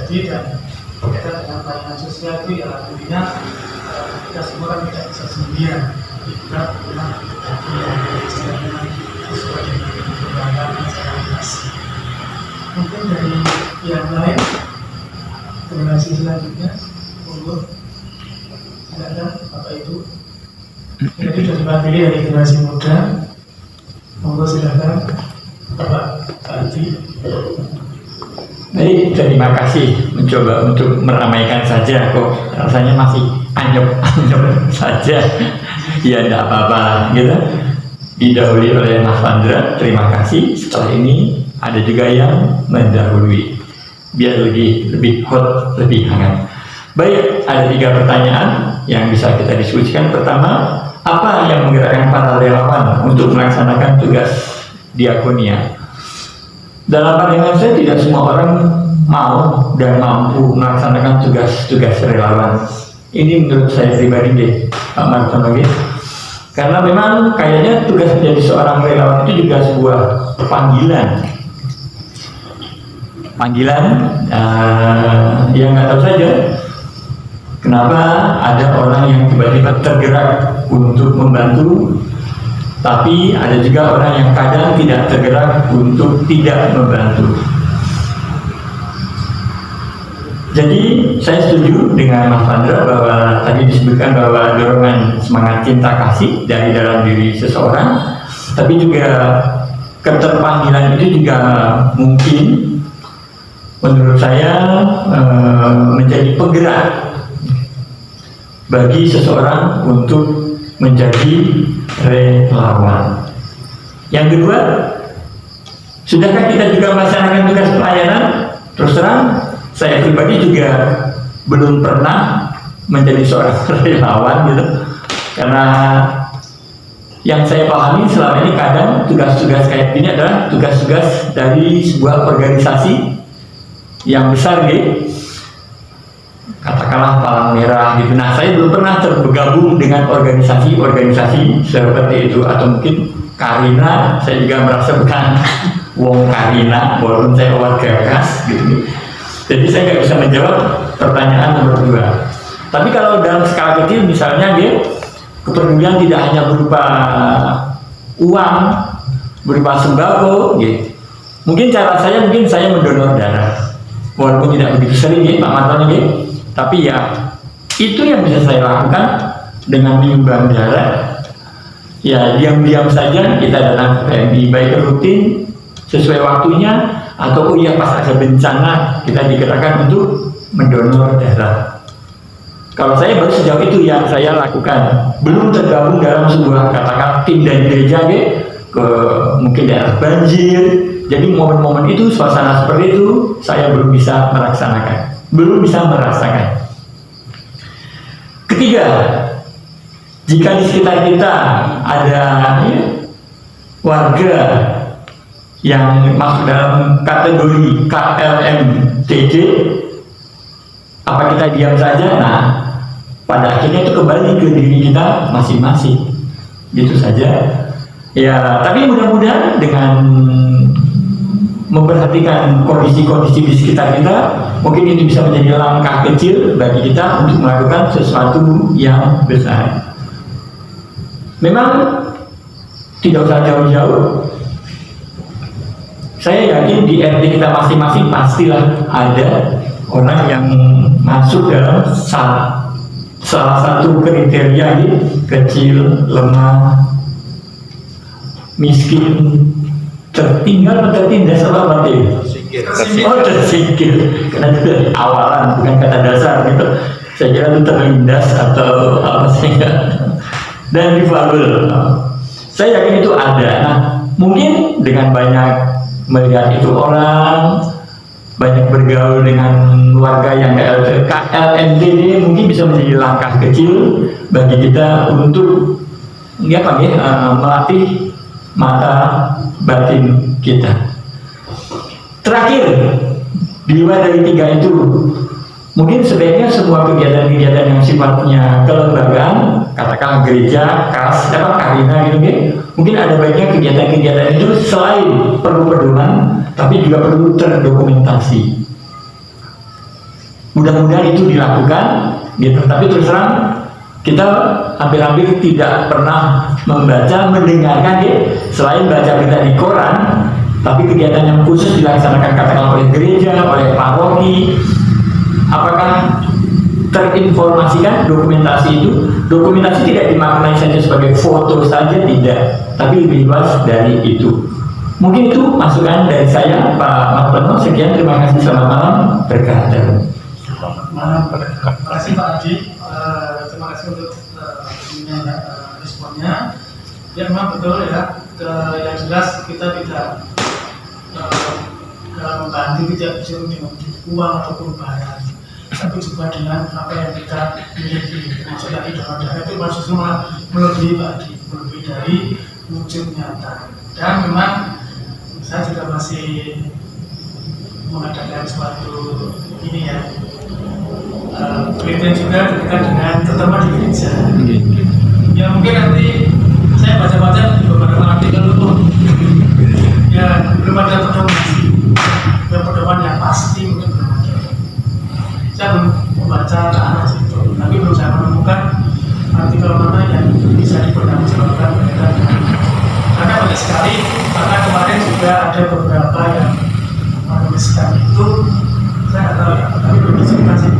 terjadi dan berkaitan dengan pelayanan sosial itu ya tentunya kita semua kan tidak bisa sendirian, kita punya istilahnya sesuai dengan perkembangan masyarakat. Mungkin dari yang lain generasi selanjutnya untuk silakan Bapak Ibu. Jadi sudah diwakili dari generasi muda, monggo silakan Bapak Adi. Baik, terima kasih mencoba untuk meramaikan saja, kok rasanya masih anyep saja. Ya tidak apa-apa gitu. Didahului oleh Mas Pandra, terima kasih. Setelah ini ada juga yang mendahului, biar lebih hot, lebih hangat. Baik, ada 3 pertanyaan yang bisa kita diskusikan. Pertama, apa yang menggerakkan para relawan untuk melaksanakan tugas diakonia? Dalam pandangan saya, tidak semua orang mau dan mampu melaksanakan tugas-tugas relawan. Ini menurut saya pribadi deh, Pak Martono. Karena memang kayaknya tugas menjadi seorang relawan itu juga sebuah panggilan. Yang nggak tahu saja kenapa ada orang yang tiba-tiba tergerak untuk membantu, tapi ada juga orang yang kadang tidak tergerak untuk tidak membantu. Jadi saya setuju dengan Mas Pandra bahwa tadi disebutkan bahwa dorongan semangat cinta kasih dari dalam diri seseorang, tapi juga keterpanggilan itu juga mungkin menurut saya menjadi penggerak bagi seseorang untuk menjadi relawan. Yang kedua, sudahkah kita juga melaksanakan tugas pelayanan? Terus terang, saya pribadi juga belum pernah menjadi seorang relawan gitu, karena yang saya pahami selama ini kadang tugas-tugas kayak gini adalah tugas-tugas dari sebuah organisasi yang besar gitu, katakanlah Palang Merah gitu. Nah, saya belum pernah bergabung dengan organisasi seperti itu, atau mungkin Karina. Saya juga merasa bukan wong Karina, walaupun saya warga Kas gitu. Jadi saya nggak bisa menjawab pertanyaan nomor 2. Tapi kalau dalam skala kecil, misalnya kepedulian tidak hanya berupa uang, berupa sembako, mungkin cara saya mendonor darah, walaupun tidak begitu sering, Pak Martono, tapi ya itu yang bisa saya lakukan dengan menyumbang darah. Ya diam-diam saja kita datang ke PMI, baik rutin sesuai waktunya, atau pas ada bencana kita digerakkan untuk mendonor darah. Kalau saya baru sejauh itu yang saya lakukan, belum tergabung dalam sebuah katakan tim dan gereja ke mungkin daerah banjir. Jadi momen-momen itu, suasana seperti itu saya belum bisa merasakan. Ketiga, jika di sekitar kita ada warga yang masuk dalam kategori KLMTJ, apa kita diam saja? Nah, pada akhirnya itu kembali ke diri kita masing-masing, gitu saja. Ya, tapi mudah-mudahan dengan memperhatikan kondisi-kondisi di sekitar kita, mungkin ini bisa menjadi langkah kecil bagi kita untuk melakukan sesuatu yang besar. Memang tidak usah jauh-jauh. Saya yakin di RT kita masing-masing pastilah ada orang yang masuk dalam salah satu kriteria kecil, lemah, miskin, tertinggal atau tertindas, apa tersingkir. Karena itu dari awalan, bukan kata dasar gitu. Saya kira itu terlindas atau apa sih, dan difabel. Saya yakin itu ada. Nah, mungkin dengan banyak melihat itu orang, banyak bergaul dengan warga yang KLMTD, mungkin bisa menjadi langkah kecil bagi kita untuk melatih mata batin kita. Terakhir, di luar dari 3 itu, mungkin sebaiknya semua kegiatan-kegiatan yang sifatnya kelembagaan, katakanlah gereja, kas, Karina gitu, mungkin ada baiknya kegiatan-kegiatan itu selain perlu pedoman, tapi juga perlu terdokumentasi. mudah-mudahan itu dilakukan, gitu. Tapi terus terang kita hampir-hampir tidak pernah membaca, mendengarkan, selain baca berita di koran, tapi kegiatan yang khusus dilaksanakan katakanlah oleh gereja, oleh paroki, apakah terinformasikan dokumentasi itu? Dokumentasi tidak dimaknai saja sebagai foto saja, tidak, tapi lebih luas dari itu. Mungkin itu masukan dari saya, Pak Martono. Sekian, terima kasih, selamat malam, berkah Tuhan. Terima kasih Pak Adi, terima kasih untuk responnya. Ya memang betul ya, yang jelas kita tidak dalam membantu tidak bisa dengan uang ataupun barang, tapi juga dengan apa yang kita miliki. Maksud tadi donor-donor itu maksudnya melebihi Pak Adi, melebihi dari wujud nyata. Dan memang saya juga masih mengadakan suatu ini ya, penelitian juga dekat dengan terutama di gereja. Ya mungkin nanti saya baca-baca di beberapa artikel itu, ya belum ada pedoman, ya pedoman yang pasti mungkin belum ada. Saya belum membaca ke arah situ, tapi belum saya menemukan artikel mana yang bisa dipertanggungjawabkan berkaitan dengan. Karena banyak sekali, karena kemarin juga ada beberapa yang menuliskan itu, saya nggak tahu ya, tapi belum disebutkan sih.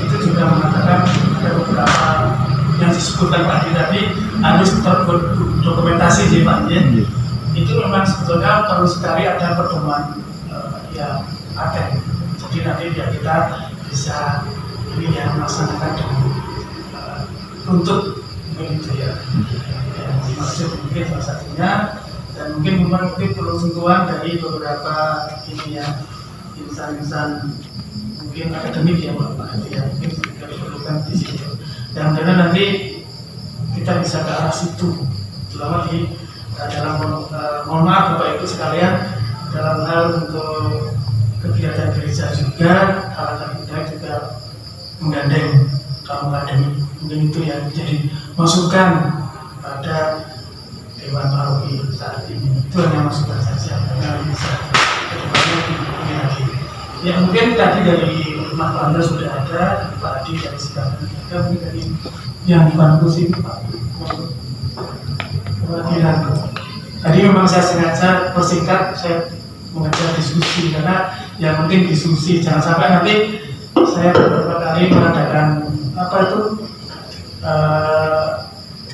Itu juga mengatakan ada beberapa yang disebutkan tadi harus terdokumentasi di Pak ya. Itu memang sebetulnya perlu sekali ada pedoman yang ada. Jadi nanti biar kita bisa ini ya melaksanakan dengan untuk begitu ya. Maksud mungkin salah satunya, dan mungkin memang perlu sentuhan dari beberapa ini ya insan-insan mungkin akademik ya Pak ya, mungkin juga diperlukan di situ. Dan karena nanti kita bisa ke arah situ, terutama di dalam mohon maaf Bapak Ibu sekalian, dalam hal untuk kegiatan gereja juga, hal-hal kita juga menggandeng kaum akademik, mungkin itu yang jadi masukan pada Dewan Paroki saat ini. Itu hanya masukan saja, karena bisa kedepannya ini lagi. Ya mungkin tadi dari Mas Panda sudah ada, Pak Adi dari sekarang juga, mungkin dari yang Pak Kus ini Pak perwakilan. Tadi memang saya sengaja persingkat, saya mengajak diskusi, karena ya mungkin diskusi, jangan sampai nanti saya beberapa kali mengadakan apa itu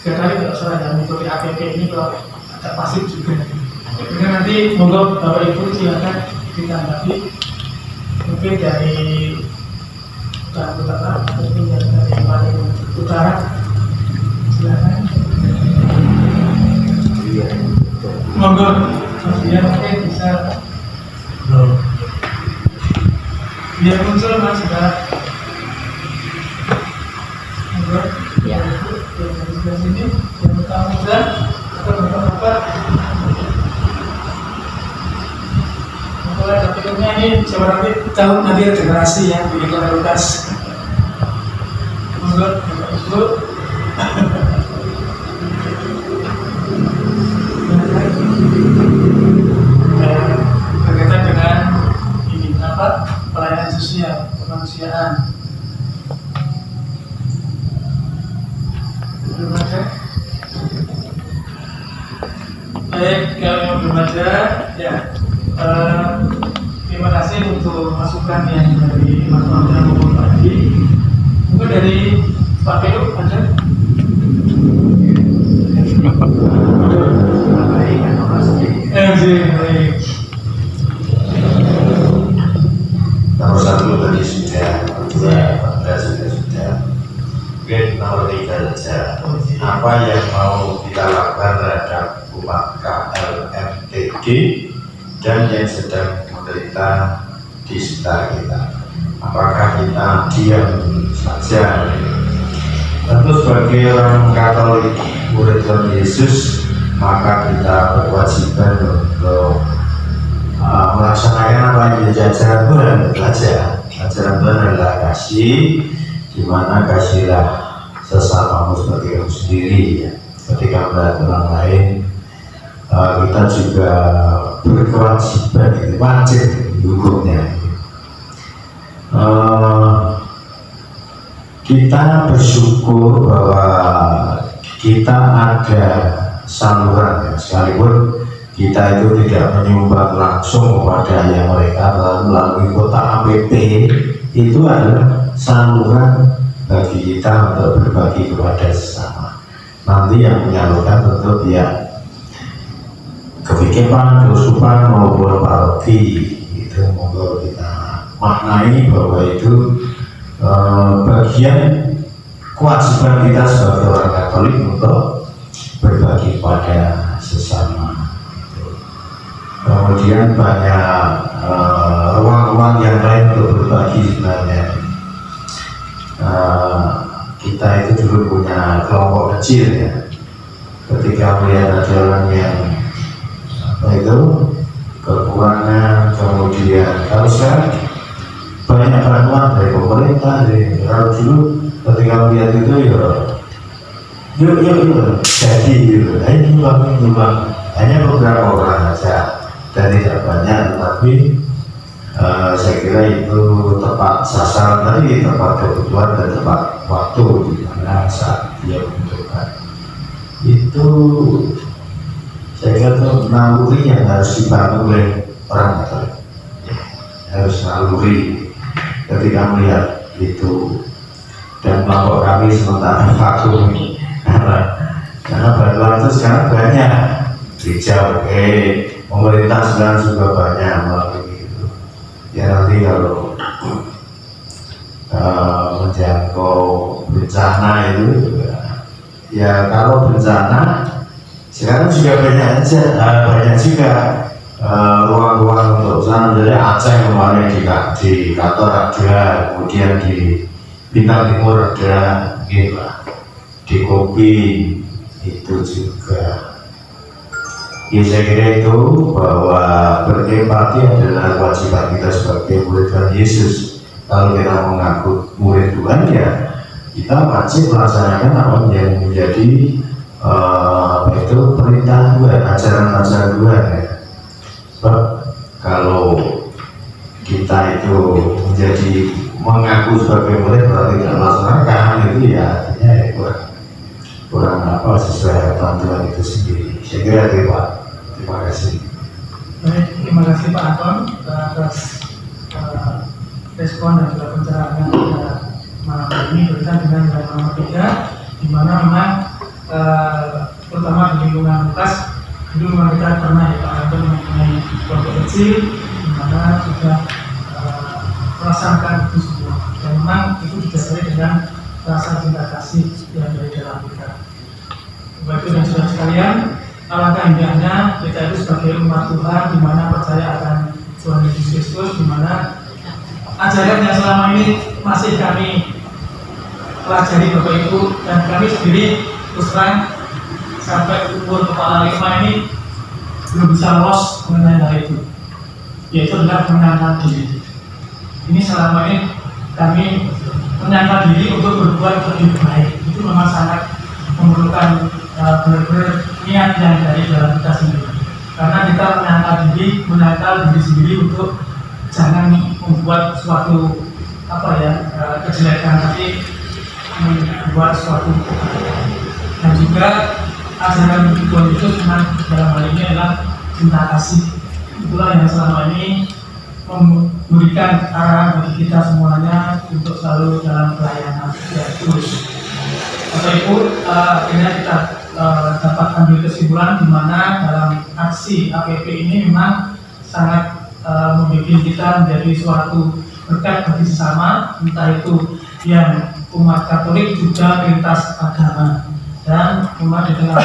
3 kali kalau salah yang mengikuti APP ini kalau agak pasif juga. Jadi nanti monggo Bapak Ibu silakan ditanggapi. Mungkin dari utara ataupun dari yang paling utara, silakan. Monggo, dia mungkin bisa biar muncul Mas sudah. Monggo, ya Ibu, yang dari sebelah sini, yang pertama muda atau bapak-bapak. Artikelnya ini siapa nanti tahu nanti ada generasi yang bikin kualitas. Menurut Ibu, berkaitan dengan ini apa pelayanan sosial kemanusiaan. Belum ada. Baik, kalau yang belum ada, ya. Terima kasih untuk masukan yang dari Mas Panda maupun Pak Adi. Mungkin dari Pak Pedro ada? Baik. Nomor 1 tadi sudah, nomor 2 sudah. Mungkin nomor 3 saja. Apa yang mau kita lakukan terhadap umat KLMTD dan yang sedang menderita di sekitar kita? Apakah kita diam saja? Tentu sebagai orang Katolik, murid Tuhan Yesus, maka kita berkewajiban untuk melaksanakan apa yang menjadi ajaran Tuhan saja. Ajaran Tuhan adalah kasih, di mana kasihlah sesamamu seperti kamu sendiri. Ya. Ketika melihat orang lain, kita juga berkewajiban, wajib hukumnya. kita bersyukur bahwa kita ada saluran, ya, sekalipun kita itu tidak menyumbang langsung kepada yang mereka melalui kota APP, itu adalah saluran bagi kita untuk berbagi kepada sesama. Nanti yang menyalurkan tentu pihak kebijakan, kesusupan maupun paroki, itu monggo kita maknai bahwa itu bagian kewajiban kita sebagai orang Katolik untuk berbagi kepada sesama. Kemudian banyak ruang-ruang yang lain untuk berbagi sebenarnya. Kita itu dulu punya kelompok kecil ya. Ketika melihat ada orang yang kekurangan, kemudian kalau sekarang banyak bantuan dari pemerintah, kalau dulu ketika melihat itu yuk jadi gitu, nyumbang hanya beberapa orang saja dan tidak banyak, tetapi saya kira itu tepat sasaran tadi, tepat kebutuhan dan tepat waktu di mana saat dia membutuhkan. Itu saya kira itu naluri yang harus dibangun oleh orang Katolik, harus naluri ketika melihat itu. Dan kelompok kami sementara vakum karena bantuan itu sekarang banyak hijau, pemerintah sekarang juga banyak melalui itu. Ya nanti kalau menjangkau bencana itu ya kalau bencana sekarang juga banyak juga ruang-ruang untuk sana. Dari Aceh kemarin di kantor ada, kemudian di Bintang Timur ada, gitu, di Kopi itu juga. Ya saya kira itu bahwa berempati adalah kewajiban kita sebagai murid Tuhan Yesus. Kalau kita mengaku murid Tuhan ya kita wajib melaksanakan apa yang menjadi itu perintah Tuhan, ajaran-ajaran Tuhan ya. Sebab kalau kita itu menjadi mengaku sebagai murid berarti tidak melaksanakan, itu ya artinya ya kurang apa sesuai harapan Tuhan itu sendiri. Saya kira itu Pak. Terima kasih. Baik, terima kasih Pak Anton atas respon dan juga pencerahannya pada malam ini berkaitan dengan nomor 3, di mana memang terutama di lingkungan Lukas dulu memang kita pernah ya Pak Anton mengenai kelompok kecil, di mana sudah melaksanakan itu semua, dan memang itu didasari dengan rasa cinta kasih yang dari dalam kita. Bapak Ibu dan saudara sekalian, alangkah indahnya kita itu sebagai umat Tuhan, di mana percaya akan Tuhan Yesus Kristus, di mana ajaran yang selama ini masih kami pelajari Bapak Ibu dan kami sendiri terus terang sampai umur kepala 5 ini belum bisa lolos mengenai hal itu, yaitu adalah mengenal diri. Ini selama ini kami menyangka diri untuk berbuat lebih baik. Itu memang sangat memerlukan benar-benar niat yang dari dalam kita sendiri. Karena kita menyangka diri sendiri untuk jangan membuat suatu kejelekan, tapi membuat suatu dan juga ajaran Tuhan Yesus memang dalam hal ini adalah cinta kasih. Itulah yang selama ini memberikan arahan bagi kita semuanya untuk selalu dalam pelayanan yang tulus. Bapak Ibu, akhirnya kita dapat ambil kesimpulan di mana dalam aksi APP ini memang sangat membuat kita menjadi suatu berkat bagi sesama, entah itu yang umat Katolik juga lintas agama, dan umat di tengah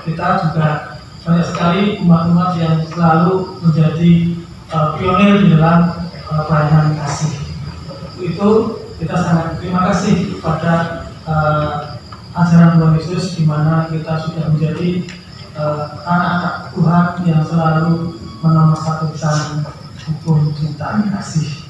kita juga banyak sekali umat-umat yang selalu menjadi pionir di dalam pelayanan kasih. Itu kita sangat terima kasih kepada ajaran Tuhan Yesus, di mana kita sudah menjadi anak-anak Tuhan yang selalu menomorsatukan hukum cinta kasih.